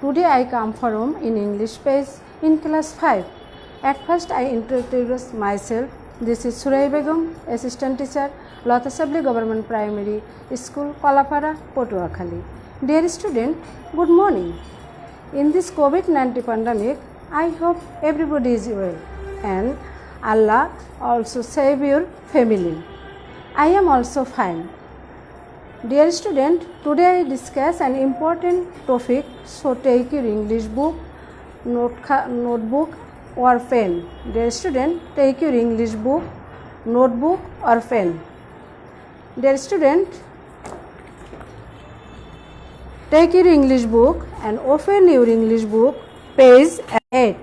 Today I come from in English page in class 5. At first I introduce myself. This is Surai Begum, assistant teacher, Lata Sabli Government Primary School, Kolapara, Potuakhali. Dear student, good morning. In this COVID-19 pandemic, I hope everybody is well and Allah also save your family. I am also fine. Dear student, today I discuss an important topic, so take your English book, notebook or pen. Dear student, take your English book, notebook or pen. Dear student, take your English book and open your English book, page 8.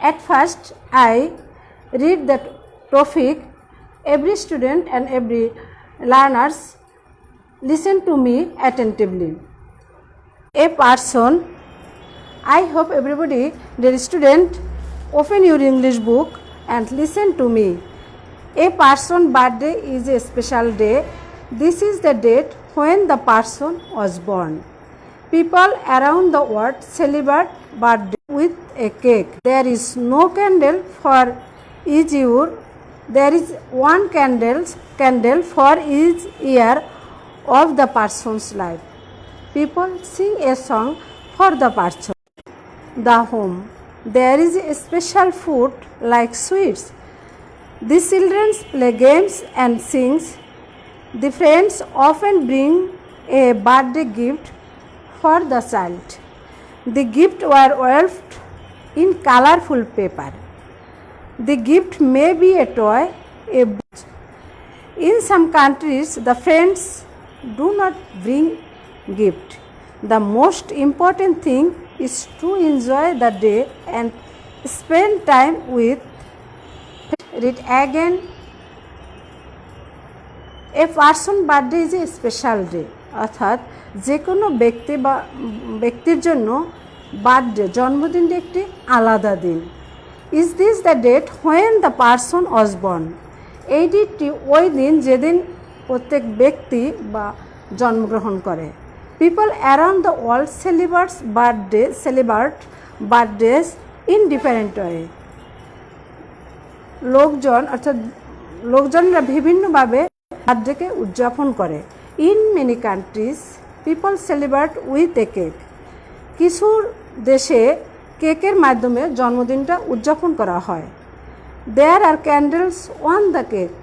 At first, I read the topic. Every student and every learners listen to me attentively. A person, I hope everybody, dear student, open your English book and listen to me. A person's birthday is a special day. This is the date when the person was born. People around the world celebrate birthday with a cake. There is no candle for each year. There is one candle for each year of the person's life. People sing a song for the person. The home. There is a special food like sweets. The children play games and sings. The friends often bring a birthday gift for the child. The gift were wrapped in colorful paper. The gift may be a toy, a book. In some countries, the friends do not bring gift. The most important thing is to enjoy the day and spend time with. Read again. A person birthday is a special day. অর্থাৎ যে কোনো ব্যক্তির জন্য birthday জন্মদিনটি একটি আলাদা দিন। Is this the date when the person was born? এই ডেটটি ওই দিন যেদিন প্রত্যেক ব্যক্তি বা জন্মগ্রহণ করে। People around the world celebrate birthdays in different way. লোকজনরা বিভিন্নভাবে বার্থডেকে উদযাপন করে। In many countries, people celebrate with a cake. কিছু দেশে কেকের মাধ্যমে জন্মদিনটা উদযাপন করা হয়। There are candles on the cake.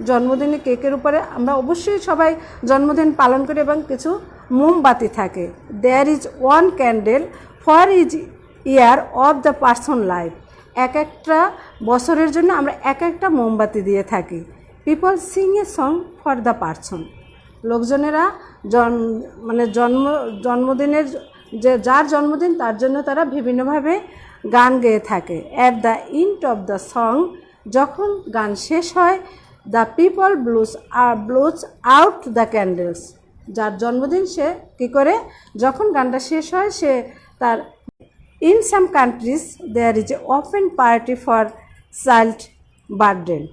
জন্মদিনে কেকের উপরে আমরা অবশ্যই সবাই জন্মদিন পালন করি এবং কিছু মোমবাতি থাকে। There is one candle for each year of the person life. এক একটা বছরের জন্য আমরা এক একটা মোমবাতি দিয়ে থাকি। People sing a song for the person. লোকজনেরা জন্মদিনের যার জন্মদিন তার জন্য তারা বিভিন্নভাবে গান গেয়ে থাকে। At the end of the song, যখন গান শেষ হয়, the people blows out the candles. যার জন্মদিন সে কী করে যখন গানটা শেষ হয় সে তার In some countries there is a open party for child birthday.